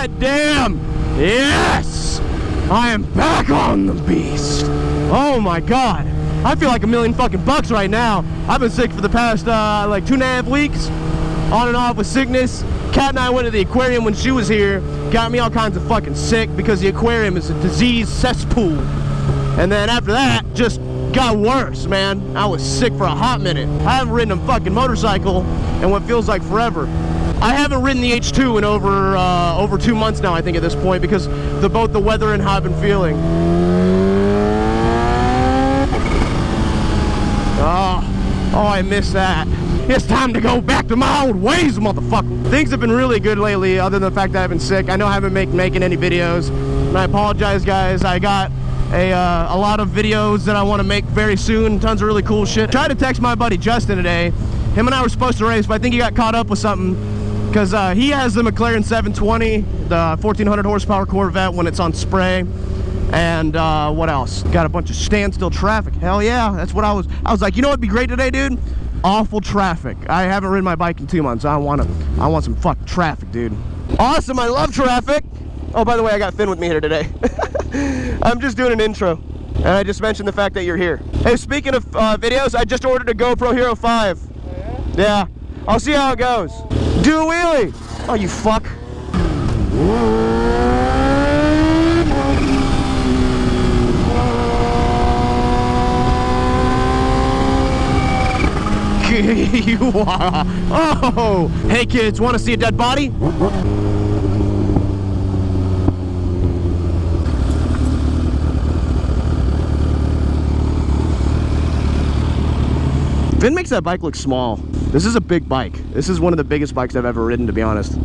God damn! Yes! I am back on the beast. Oh my God. I feel like $1,000,000 right now. I've been sick for the past like 2.5 weeks. On and off with sickness. Kat and I went to the aquarium when she was here. Got me all kinds of fucking sick because the aquarium is a disease cesspool. And then after that, just got worse, man. I was sick for a hot minute. I haven't ridden a fucking motorcycle in what feels like forever. I haven't ridden the H2 in over 2 months now, I think, at this point, because both the weather and how I've been feeling. Oh, I miss that. It's time to go back to my old ways, motherfucker. Things have been really good lately, other than the fact that I've been sick. I know I haven't been making any videos, and I apologize, guys. I got a lot of videos that I want to make very soon. Tons of really cool shit. Tried to text my buddy Justin today. Him and I were supposed to race, but I think he got caught up with something, because he has the McLaren 720, the 1400 horsepower Corvette when it's on spray. And what else? Got a bunch of standstill traffic. Hell yeah, that's what I was like, you know what'd be great today, dude? Awful traffic. I haven't ridden my bike in 2 months. I want some fucking traffic, dude. Awesome, I love traffic. Oh, by the way, I got Finn with me here today. I'm just doing an intro. And I just mentioned the fact that you're here. Hey, speaking of videos, I just ordered a GoPro Hero 5. Oh, yeah? Yeah. I'll see how it goes. Do a wheelie. Oh, you fuck. You are. Oh, hey kids, want to see a dead body? Finn makes that bike look small. This is a big bike. This is one of the biggest bikes I've ever ridden, to be honest.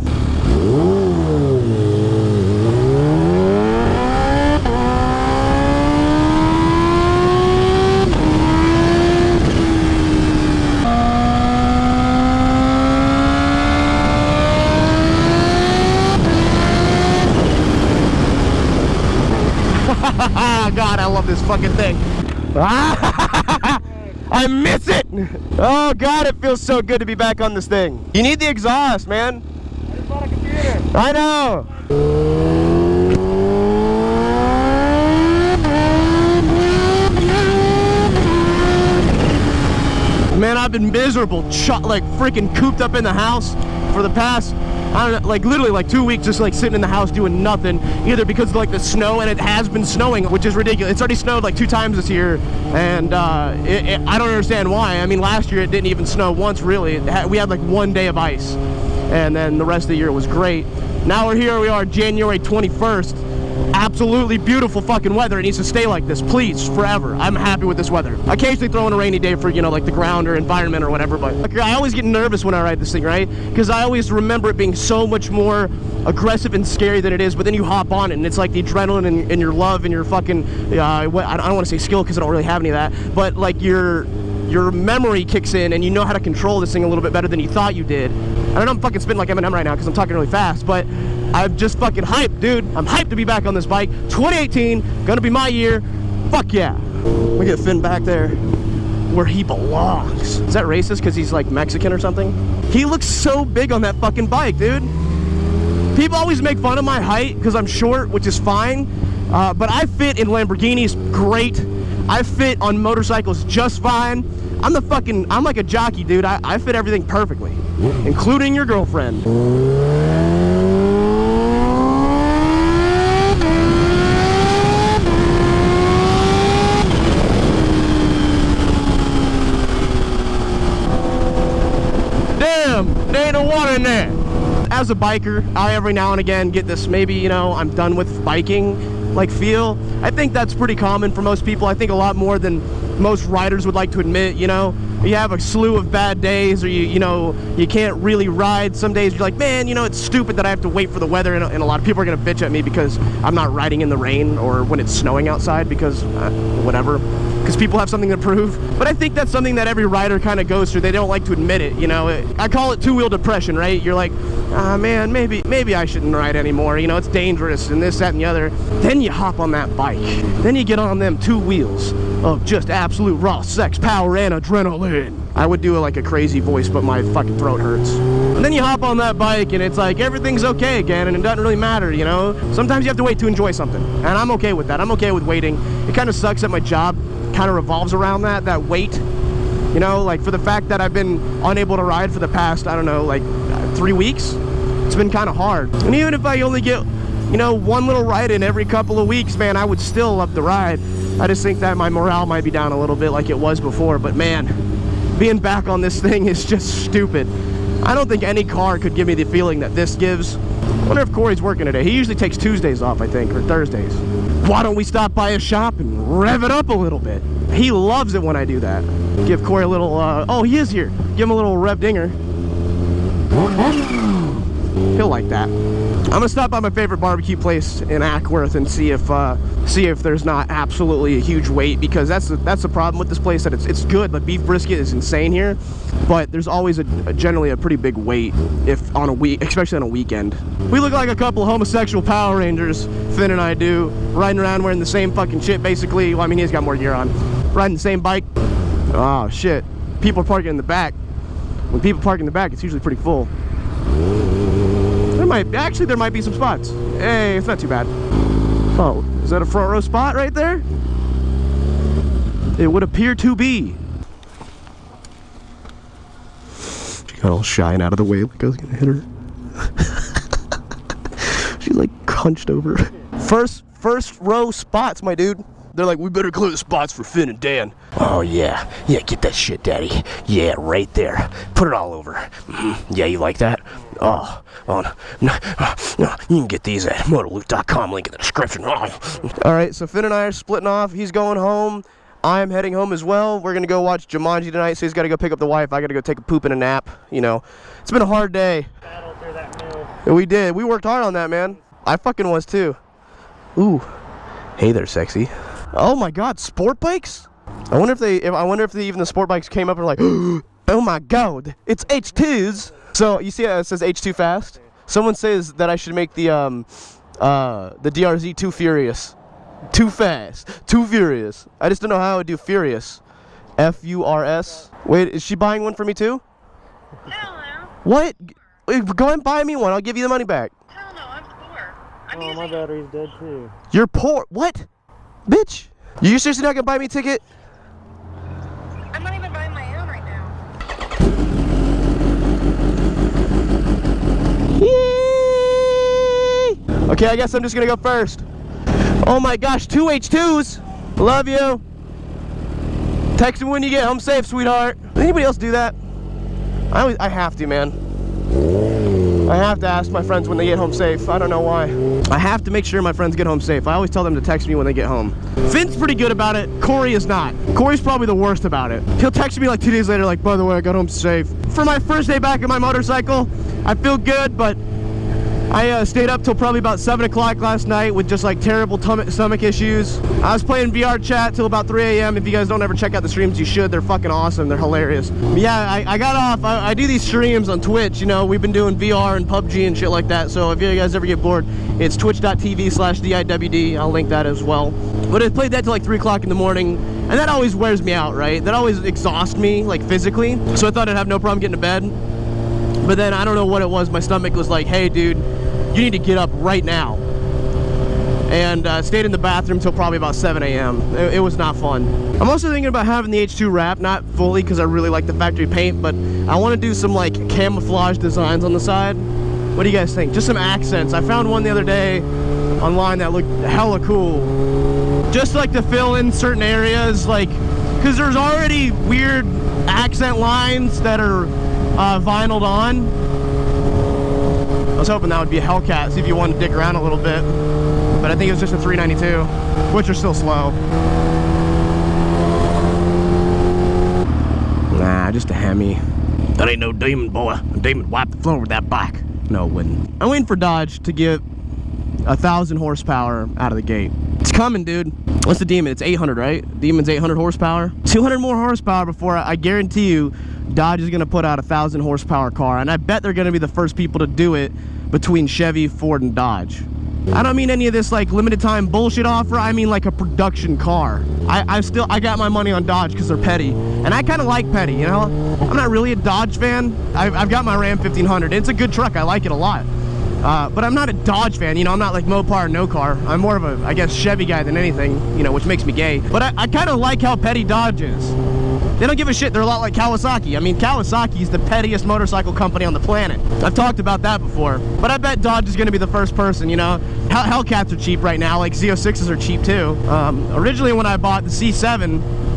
God, I love this fucking thing. I miss it. Oh God, it feels so good to be back on this thing. You need the exhaust, man. I just bought a computer. I know. Man, I've been miserable, like freaking cooped up in the house for the past, I don't know, like literally like 2 weeks, just like sitting in the house doing nothing, either because of like the snow, and it has been snowing, which is ridiculous. It's already snowed like 2 times this year, and I don't understand why. I mean, last year it didn't even snow once, really. We had like 1 day of ice, and then the rest of the year was great. Now we're here, we are January 21st. Absolutely beautiful fucking weather. It needs to stay like this, please, forever. I'm happy with this weather. I occasionally throw in a rainy day for, you know, like the ground or environment or whatever, but like, I always get nervous when I ride this thing, right? Because I always remember it being so much more aggressive and scary than it is, but then you hop on it and it's like the adrenaline and your love and your fucking, I don't want to say skill because I don't really have any of that, but like your memory kicks in and you know how to control this thing a little bit better than you thought you did. I know I'm fucking spitting like Eminem right now because I'm talking really fast, but I'm just fucking hyped, dude. I'm hyped to be back on this bike. 2018, gonna be my year. Fuck yeah. Look at Finn back there where he belongs. Is that racist because he's like Mexican or something? He looks so big on that fucking bike, dude. People always make fun of my height because I'm short, which is fine, but I fit in Lamborghinis great. I fit on motorcycles just fine. I'm like a jockey, dude. I fit everything perfectly, including your girlfriend. Damn, there ain't no water in there. As a biker, I every now and again get this, maybe, you know, I'm done with biking, like feel. I think that's pretty common for most people. I think a lot more than most riders would like to admit, you know. You have a slew of bad days, or you know, you can't really ride. Some days you're like, man, you know, it's stupid that I have to wait for the weather, and a lot of people are gonna bitch at me because I'm not riding in the rain or when it's snowing outside because whatever, because people have something to prove. But I think that's something that every rider kind of goes through. They don't like to admit it, you know. I call it two-wheel depression, right? You're like, man, maybe I shouldn't ride anymore, you know, it's dangerous and this, that, and the other. Then you hop on that bike, then you get on them 2 wheels of just absolute raw sex, power, and adrenaline. I would do like a crazy voice, but my fucking throat hurts. And then you hop on that bike and it's like everything's okay again and it doesn't really matter, you know? Sometimes you have to wait to enjoy something. And I'm okay with that. I'm okay with waiting. It kind of sucks that my job kind of revolves around that wait. You know, like for the fact that I've been unable to ride for the past, I don't know, like 3 weeks. It's been kind of hard. And even if I only get, you know, one little ride in every couple of weeks, man, I would still love the ride. I just think that my morale might be down a little bit like it was before. But man, being back on this thing is just stupid. I don't think any car could give me the feeling that this gives. I wonder if Corey's working today. He usually takes Tuesdays off, I think, or Thursdays. Why don't we stop by his shop and rev it up a little bit? He loves it when I do that. Give Corey a little, oh, he is here. Give him a little rev dinger. He'll like that. I'm gonna stop by my favorite barbecue place in Ackworth and see if there's not absolutely a huge wait, because that's the problem with this place, that it's good, but beef brisket is insane here, but there's always generally a pretty big wait if on a week, especially on a weekend. We look like a couple of homosexual Power Rangers, Finn and I do, riding around wearing the same fucking shit basically. Well, I mean, he's got more gear on, riding the same bike. Oh shit, people are parking in the back. When people park in the back, it's usually pretty full. There might be some spots. Hey, it's not too bad. Oh, is that a front row spot right there? It would appear to be. She got all shy and out of the way like I was gonna hit her. She's like hunched over. First row spots, my dude. They're like, we better clear the spots for Finn and Dan. Oh yeah, get that shit, daddy. Yeah, right there. Put it all over. Yeah, you like that? Oh no, you can get these at motoloot.com, link in the description. Oh. All right, so Finn and I are splitting off. He's going home. I'm heading home as well. We're gonna go watch Jumanji tonight, so he's gotta go pick up the wife. I gotta go take a poop and a nap. You know, it's been a hard day. Battle through that mill. We did. We worked hard on that, man. I fucking was too. Ooh, hey there, sexy. Oh my God, sport bikes? I wonder if even the sport bikes came up and were like, oh my God, it's H2's. So you see how it says H2 fast? Someone says that I should make the DRZ too furious. Too fast, too furious. I just don't know how I would do furious. F-U-R-S. Wait, is she buying one for me too? Hell no. What? Go ahead and buy me one. I'll give you the money back. Hell no, I'm poor. Oh, my battery's dead too. You're poor? What? Bitch, you seriously not gonna buy me a ticket? I'm not even buying my own right now. Yee! Okay, I guess I'm just gonna go first. Oh my gosh, 2 H2's. Love you. Text me when you get home safe, sweetheart. Does anybody else do that? I have to, man. I have to ask my friends when they get home safe. I don't know why. I have to make sure my friends get home safe. I always tell them to text me when they get home. Finn's pretty good about it. Corey is not. Corey's probably the worst about it. He'll text me like 2 days later, like, by the way, I got home safe. For my first day back on my motorcycle, I feel good, but I stayed up till probably about 7 o'clock last night with just like terrible stomach issues. I was playing VR chat till about 3 a.m. If you guys don't ever check out the streams, you should. They're fucking awesome. They're hilarious. But yeah, I got off. I do these streams on Twitch. You know, we've been doing VR and PUBG and shit like that. So if you guys ever get bored, it's twitch.tv/DIWD. I'll link that as well. But I played that till like 3 o'clock in the morning. And that always wears me out, right? That always exhausts me, like physically. So I thought I'd have no problem getting to bed. But then I don't know what it was. My stomach was like, hey, dude, you need to get up right now. And stayed in the bathroom till probably about 7 a.m. It was not fun. I'm also thinking about having the H2 wrap, not fully because I really like the factory paint, but I want to do some like camouflage designs on the side. What do you guys think? Just some accents. I found one the other day online that looked hella cool. Just like to fill in certain areas, like, because there's already weird accent lines that are vinyled on. I was hoping that would be a Hellcat, see if you wanted to dig around a little bit. But I think it was just a 392, which are still slow. Nah, just a Hemi. That ain't no demon, boy. A demon wipe the floor with that bike. No, it wouldn't. I'm waiting for Dodge to get 1,000 horsepower out of the gate. It's coming, dude. What's the Demon? It's 800, right? Demon's 800 horsepower. 200 more horsepower before I guarantee you Dodge is going to put out 1,000 horsepower car. And I bet they're going to be the first people to do it between Chevy, Ford, and Dodge. I don't mean any of this like limited time bullshit offer. I mean like a production car. I got my money on Dodge because they're petty, and I kind of like petty, you know. I'm not really a Dodge fan. I've got my Ram 1500. It's a good truck. I like it a lot. But I'm not a Dodge fan, you know. I'm not like Mopar, no car. I'm more of a, I guess, Chevy guy than anything, you know, which makes me gay. But I kind of like how petty Dodge is. They don't give a shit. They're a lot like Kawasaki. I mean, Kawasaki is the pettiest motorcycle company on the planet. I've talked about that before. But I bet Dodge is going to be the first person, you know. Hellcats are cheap right now. Like Z06s are cheap too. Originally when I bought the C7,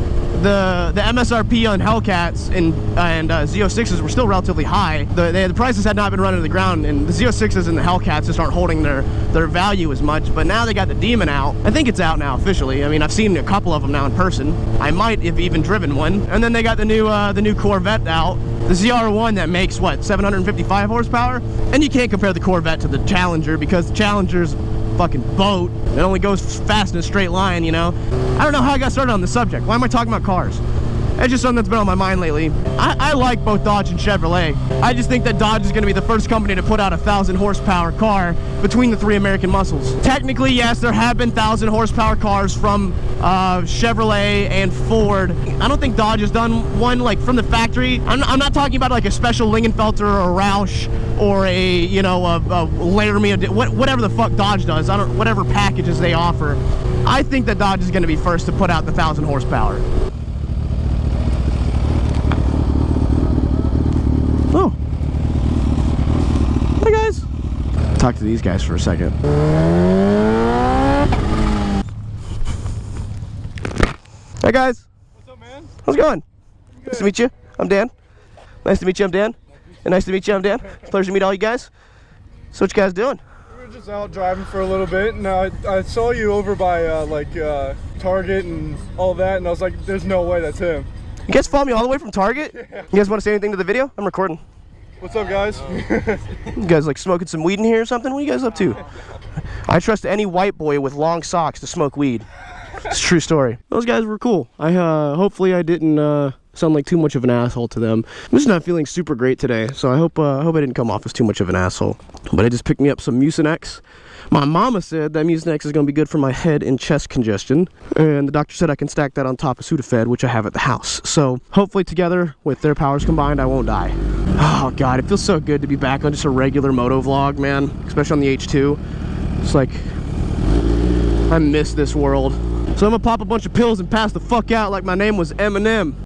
the MSRP on Hellcats and Z06s were still relatively high. The prices had not been running to the ground, and the Z06s and the Hellcats just aren't holding their value as much. But now they got the Demon out. I think it's out now officially. I mean, I've seen a couple of them now in person. I might have even driven one. And then they got the new Corvette out, the ZR1 that makes what, 755 horsepower. And you can't compare the Corvette to the Challenger because the Challenger's fucking boat. It only goes fast in a straight line, you know. I don't know how I got started on the subject. Why am I talking about cars? It's just something that's been on my mind lately. I like both Dodge and Chevrolet. I just think that Dodge is going to be the first company to put out a 1,000 horsepower car between the three American muscles. Technically, yes, there have been 1,000 horsepower cars from Chevrolet and Ford. I don't think Dodge has done one like from the factory. I'm not talking about like a special Lingenfelter or a Roush or a, you know, a Laramie, whatever the fuck Dodge does. Whatever packages they offer. I think that Dodge is going to be first to put out the 1,000 horsepower. Oh. Hey guys. Talk to these guys for a second. Hey guys. What's up, man? How's it going? Nice to meet you. I'm Dan. Nice to meet you. I'm Dan. And nice to meet you. I'm Dan. Pleasure to meet all you guys. So what you guys doing? We were just out driving for a little bit, and I saw you over by Target and all that, and I was like, there's no way that's him. You guys follow me all the way from Target? Yeah. You guys want to say anything to the video? I'm recording. What's up, guys? You guys like smoking some weed in here or something? What are you guys up to? I trust any white boy with long socks to smoke weed. It's a true story. Those guys were cool. Hopefully I didn't sound like too much of an asshole to them. I'm just not feeling super great today, so I hope I didn't come off as too much of an asshole. But I just picked me up some Mucinex. My mama said that Mucinex is going to be good for my head and chest congestion, and the doctor said I can stack that on top of Sudafed, which I have at the house. So hopefully together, with their powers combined, I won't die. Oh god, it feels so good to be back on just a regular moto vlog, man, especially on the H2. It's like, I miss this world. So I'm gonna pop a bunch of pills and pass the fuck out like my name was Eminem.